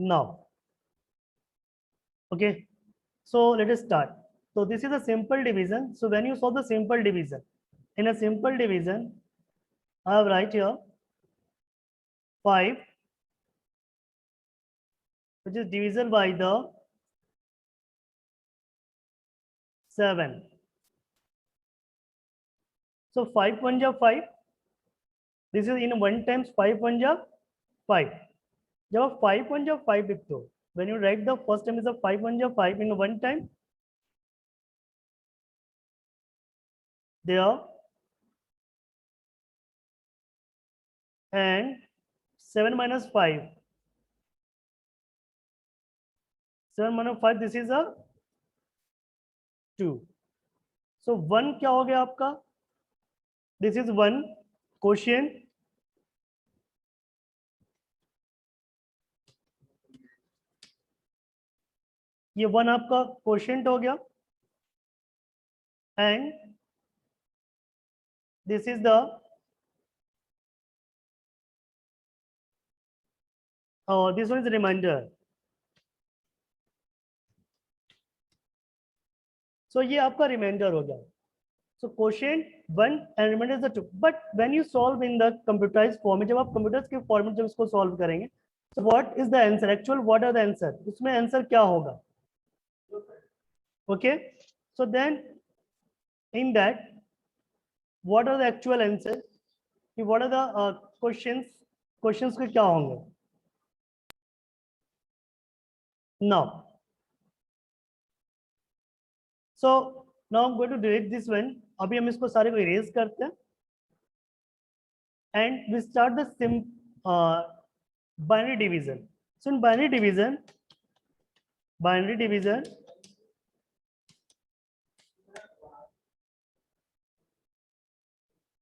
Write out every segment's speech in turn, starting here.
Now, okay, so let us start. So this is a simple division. So when you solve the simple division, in a simple division, I have write here 5, which is division by the 7. So 5 1 जा 5. This is in 1 times 5 1 जा 5. जब आप 5 1 जा 5 लिखते हो, when you write the first time is a 5 1 जा 5 in 1 time, there and 7 minus 5. 7 minus 5, this is a 2. So 1 क्या हो गया आपका? This is 1 quotient. ये 1 आपका quotient हो गया. And this is the this one is the remainder. So ये आपका remainder हो गया. So quotient 1 and remainder is the 2. But when you solve in the computerized form, जब आप computers के form में जब इसको solve करेंगे, so what is the answer? Actual what are the answer? उसमें answer क्या होगा? Okay. So then in that, what are the actual answers? What are the questions? Questions के क्या होंगे? Now. So now I'm going to delete this one. अभी हम इसको सारे को erase करते हैं. And we start the binary division. So in binary division,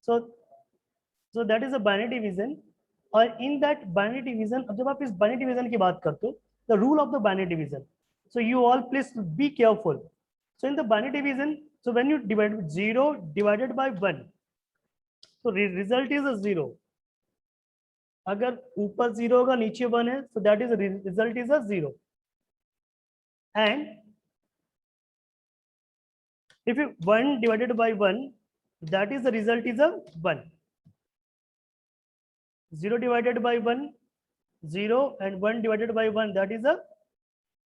so that is a binary division. और in that binary division, अब जब आप इस binary division की बात करते हो, the rule of the binary division. So you all please be careful. So in the binary division, so when you divide 0 divided by 1, so result is a 0. अगर ऊपर 0 होगा नीचे 1 है, so that is a result is a 0. And if you 1 divided by 1, that is the result is a 1. 0 divided by 1, 0, and 1 divided by 1, that is a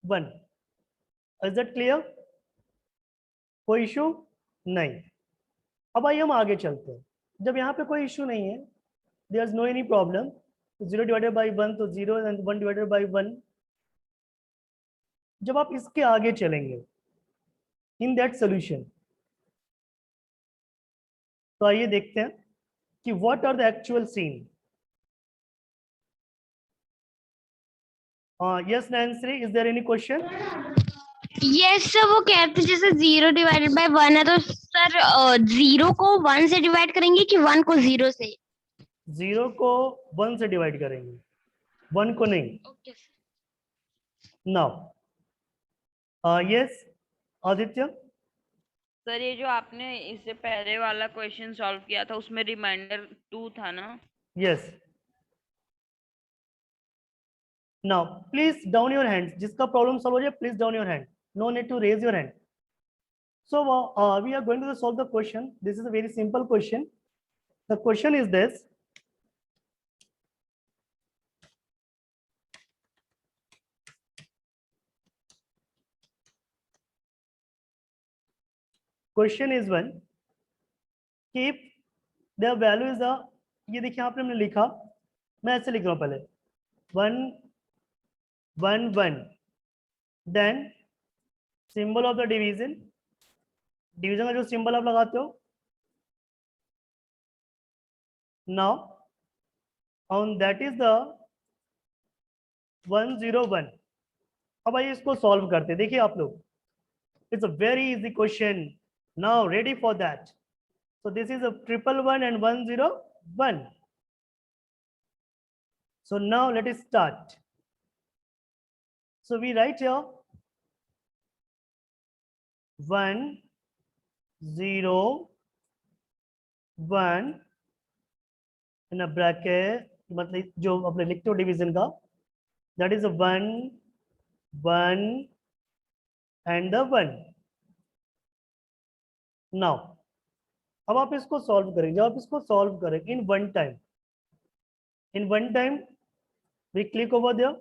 1. Is that clear? कोई issue नहीं. अब आइए हम आगे चलते हैं. जब यहाँ पे कोई इशू नहीं है, there is no any problem. 0 divided by 1 तो 0 and 1 divided by 1. जब आप इसके आगे चलेंगे in that solution, तो आइए देखते हैं कि what are the actual scene. Yes, Nancy, is there any question? Yes sir, वो कहते जैसे 0 डिवाइडेड बाय 1 है तो सर 0 को 1 से डिवाइड करेंगे कि 1 को 0 से? 0 को 1 से डिवाइड करेंगे, 1 को नहीं. Okay now yes Aditya. Sir ये जो आपने इससे पहले वाला क्वेश्चन सॉल्व किया था उसमें रिमाइंडर 2 था ना? Yes. Now please down your hand. जिसका प्रॉब्लम सॉल्व हो जाए please down your hand. No need to raise your hand. So we are going to solve the question. This is a very simple question. The question is this. Question is one. Keep the value is a, ये देखिए यहाँ पे हमने लिखा, मैं ऐसे लिख रहा हूँ पहले 1 1 1. Then symbol of the division. Division का जो सिंबल आप लगाते हो. Now on that is the 101. अब आइए इसको सॉल्व करते हैं. देखिए आप लोग, it's a very easy question. Now ready for that. So this is a 111 and 101. So now let us start. So we write here 1 0 1 in a bracket, मतलब जो अपने लिखते हो डिवीजन का, that is a 1 1 and the 1. now अब आप इसको solve करेंगे, जब आप इसको सॉल्व करें in one time we click over there,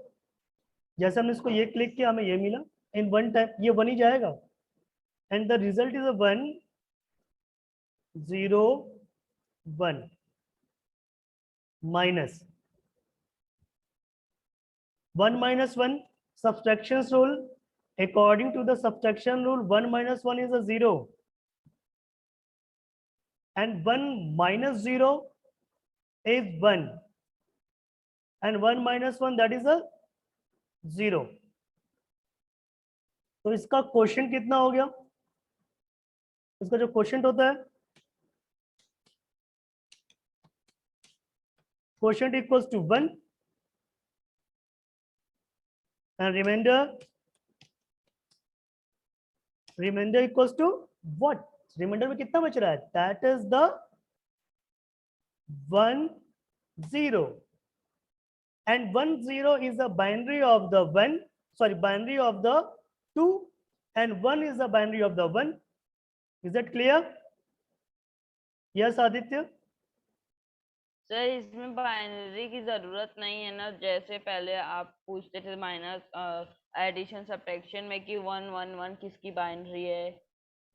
जैसे हमने इसको ये क्लिक किया हमें ये मिला, इन वन टाइम ये 1 ही जाएगा and the result is a 1 0 1 minus 1 minus 1 subtraction rule. According to the subtraction rule, 1 minus 1 is a 0 and 1 minus 0 is 1 and 1 minus 1 that is a 0. तो इसका क्वोशिएंट कितना हो गया? इसका जो क्वोशिएंट होता है, quotient equals to 1 and remainder equals to what? Remainder में कितना बच रहा है? That is the 1 0 and 1 0 is the binary of the 1, sorry, binary of the 2 and 1 is the binary of the 1. Is that clear? Yes Aditya. Sir इसमें binary की जरूरत नहीं है ना, जैसे पहले आप पूछते थे माइनस एडिशन सब्ट्रैक्शन में कि 1 1 1 किसकी बाइनरी है,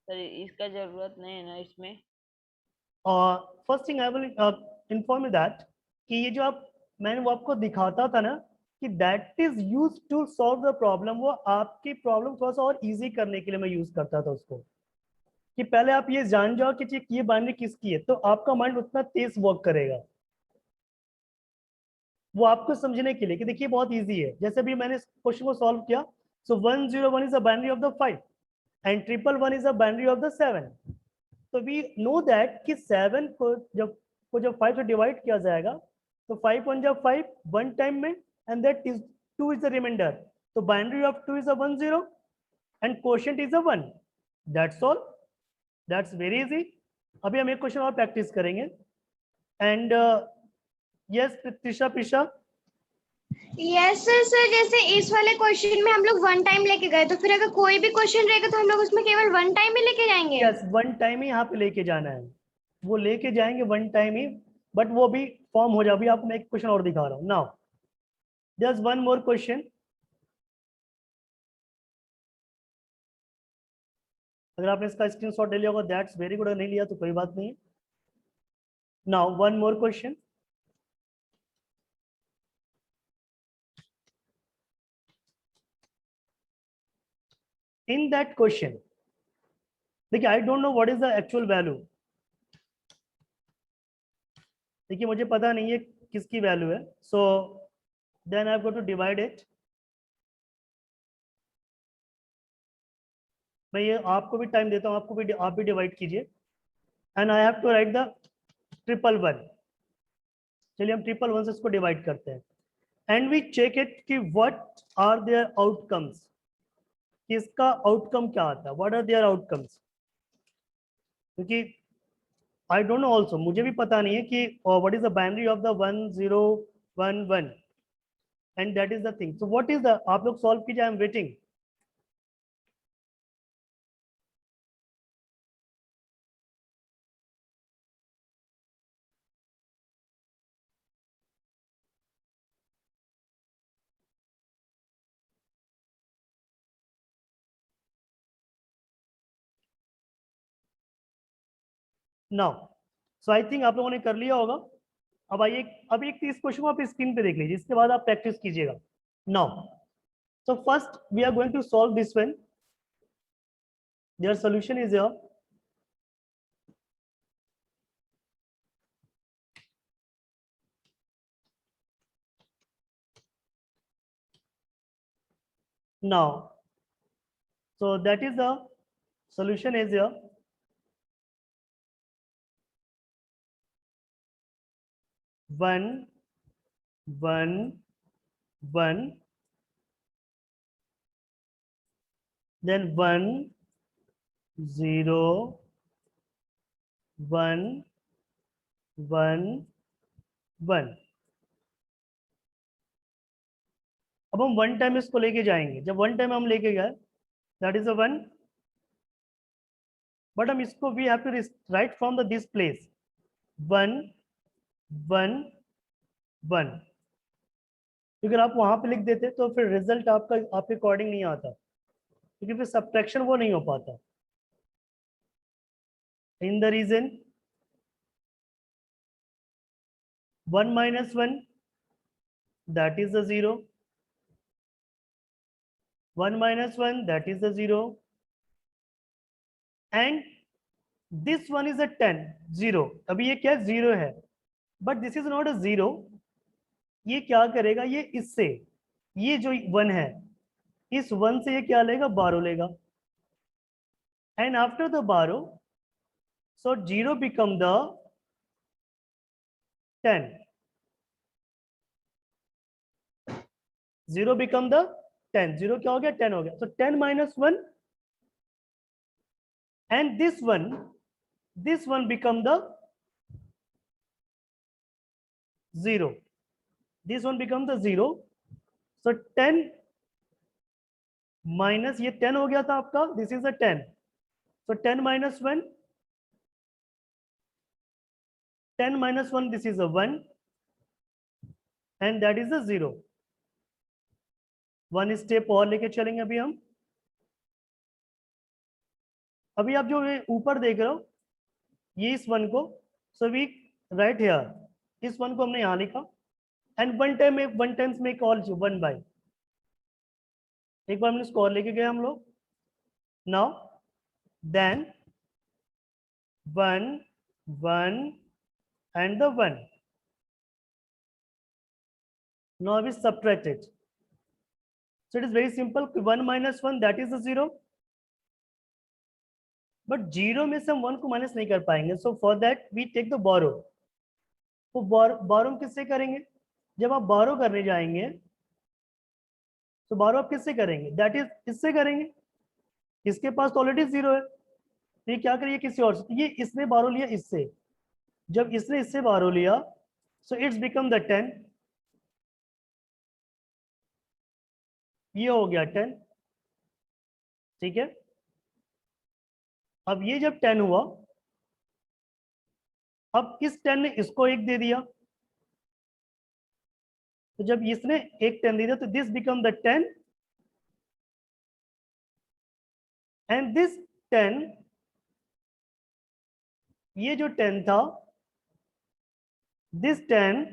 सर इसका जरूरत नहीं है ना इसमें. First thing I will inform you that कि ये जो मैंने वो आपको दिखाता था ना कि that is use to solve the problem, वो आपकी प्रॉब्लम थोड़ा सा और इजी करने के लिए मैं यूज करता था उसको, कि पहले आप ये जान जाओ कि ये बाइनरी किसकी है, तो आपका माइंड उतना तेज वर्क करेगा वो आपको समझने के लिए कि देखिए बहुत इजी है. जैसे भी मैंने इस क्वेश्चन को सॉल्व किया, सो 1 0 1 is a binary of the 5 and 1 1 is a binary of the 7. तो वी नो दैट कि 7 को जब 5 से डिवाइड किया जाएगा तो 5 1 जब 5 वन टाइम में and that is 2 is the reminder, तो binary of 2 is a 1 0 and quotient is a 1. That's all, that's very easy. अभी हम एक क्वेश्चन और प्रैक्टिस करेंगे and yes Prisha. Yes sir. Sir जैसे इस वाले क्वेश्चन में हम लोग 1 टाइम लेके गए, तो फिर अगर कोई भी क्वेश्चन रहेगा तो हम लोग उसमें केवल 1 टाइम ही लेके जाएंगे? यस, 1 टाइम ही यहाँ पे लेके जाना है, वो लेके जाएंगे 1 टाइम ही, बट वो भी फॉर्म हो जाए. अभी आपको मैं एक क्वेश्चन और दिखा रहा हूँ. Now just one more question. अगर आपने इसका स्क्रीनशॉट ले लिया होगा दैट्स वेरी गुड, नहीं लिया तो कोई बात नहीं. Now one more question. In that question देखिए, I don't know what is the actual value. देखिए मुझे पता नहीं है किसकी वैल्यू है, so then I have go to divide it. मैं ये आपको भी टाइम देता हूँ, आपको भी आप भी डिवाइड कीजिए and I have to write the 1 1 1. चलिए हम 1 1 1 से इसको डिवाइड करते हैं एंड वी चेक इट कि व्हाट आर देयर आउटकम्स, कि इसका आउटकम क्या आता है, व्हाट आर देयर आउटकम्स. क्योंकि आई डोंट नो ऑल्सो, मुझे भी पता नहीं है कि what is the binary of the 1 0 1 1 and that is the thing. So what is the, आप लोग सॉल्व कीजिए, I am waiting. Now so I think आप लोगों ने कर लिया होगा. अब आइए, अभी एक 30 क्वेश्चन को आप स्क्रीन पे देख लीजिए, इसके बाद आप प्रैक्टिस कीजिएगा. Now so first we are going to solve this one. There solution is here. Now, so that is the solution is here. One, one, one, then 1 0 1 1 1. अब हम वन टाइम इसको लेके जाएंगे, जब वन टाइम हम लेके गए that is a one, but हम इसको we have to write from the this place, one one one, अगर आप वहां पे लिख देते तो फिर रिजल्ट आपका आपके अकॉर्डिंग नहीं आता, क्योंकि फिर सब्ट्रैक्शन वो नहीं हो पाता। In the reason 1 minus 1 that is the 0, 1 minus 1 that is the 0, and this one is a 10 0। अभी ये क्या 0 है, but this is not a 0। ये क्या करेगा, ये इससे ये जो 1 है इस 1 से ये क्या लेगा, बारो लेगा, एंड आफ्टर द बारो सो 0 बिकम द 10, 0 बिकम द 10, 0 क्या हो गया 10 हो गया, so 10 minus 1 and this one become the 0, this one become the 0, so 10 minus ये 10 हो गया था आपका, this is a 10, so 10 minus 1, 10 minus 1 this is a 1 and that is a 0। One step और लेके चलेंगे अभी हम। अभी आप जो ऊपर देख रहे हो ये इस वन को, सो वी राइट हियर, इस वन को हमने यहां लिखा एंड वन टाइम्स में कॉल 1 बाय, एक बार हमने स्कोर लेके गए हम लोग। Now then 1 1 and the 1, now we subtract it, so it is very simple, 1 minus 1 that is the 0, but 0 में से हम 1 को माइनस नहीं कर पाएंगे, so for that we take the borrow. तो बोरो हम किससे करेंगे, जब आप बोरो करने जाएंगे तो बोरो आप किससे करेंगे, दैट इज इससे करेंगे, इसके पास तो ऑलरेडी 0 है, तो ये क्या करिए किसी और से, ये इसने बोरो लिया इससे, जब इसने इससे बोरो लिया सो इट्स बिकम द 10, ये हो गया 10, ठीक है। अब ये जब 10 हुआ, अब इस 10 ने इसको 1 दे दिया, तो जब इसने एक 10 दे दिया तो this become the 10 and this 10, ये जो 10 था दिस 10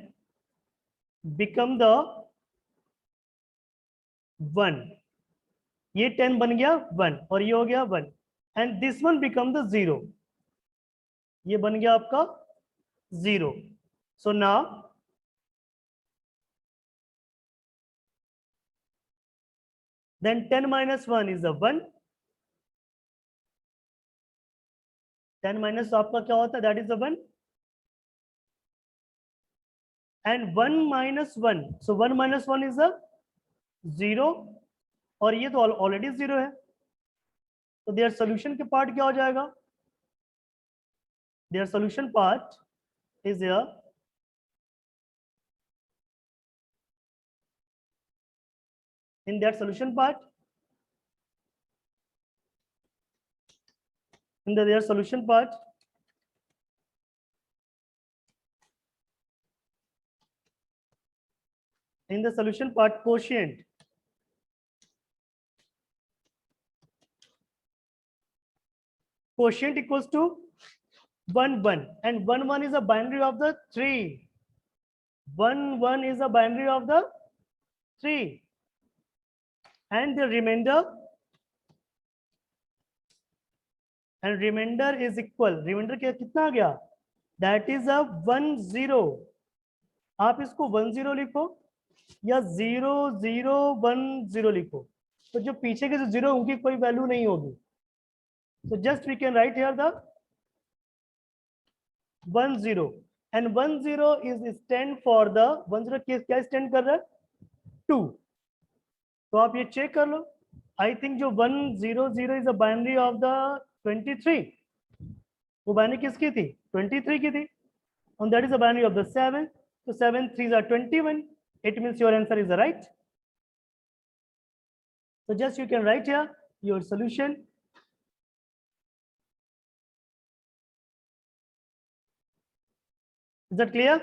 बिकम द 1, ये 10 बन गया 1 और ये हो गया 1 and this one become the 0, ये बन गया आपका 0। So now then 10 minus 1 is a 1, 10 minus आपका क्या होता है, that is a 1 and 1 minus 1, so 1 minus 1 is a 0 और ये तो ऑलरेडी 0 है, तो देयर सोल्यूशन के पार्ट क्या हो जाएगा, there solution part is here, in that solution part, in their solution part, in the solution part quotient equals to 1 1 and 1 1 is a binary of the 3, 1 1 is a binary of the 3 and the remainder is equal, remainder क्या कितना आ गया, that is a 1 0, आप इसको 1 0 लिखो या 0 0 1 0 लिखो, तो जो पीछे के जो 0 उनकी कोई वैल्यू नहीं होगी, so just we can write here the 1 0 and 1 0 is stand for the 1 0 क्या स्टैंड कर रहा है 2, तो आप ये चेक कर लो, आई थिंक जो 1 0 0 is a binary of the 23, वो बाइनरी किसकी थी 23 की थी, and that is a binary of the 7, so 7 3s are 21, it means your answer is right। So just you can write here your solution. Is that clear?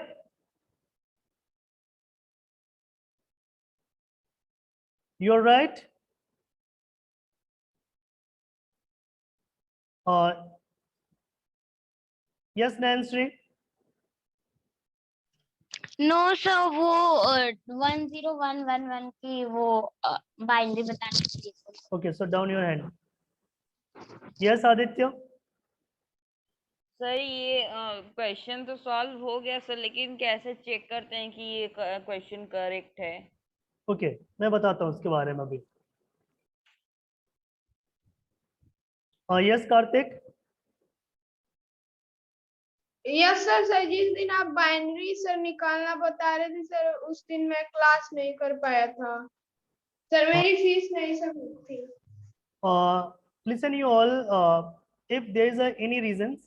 You're right. Yes, Nancy. No sir वो 10111 की वो binary बताने दीजिए। Okay, so down your hand. Yes, Aditya. Sir ये question तो solve हो गया sir, लेकिन कैसे चेक करते हैं कि ये क्वेश्चन करेक्ट है? Okay, मैं बताता हूँ उसके बारे में अभी. Yes, Karthik. Yes sir. Sir जिस दिन आप बाइनरी सर निकालना बता रहे थे सर, उस दिन मैं क्लास नहीं कर पाया था सर, मेरी फीस नहीं समझ थी। Listen, you all. If there is any reasons,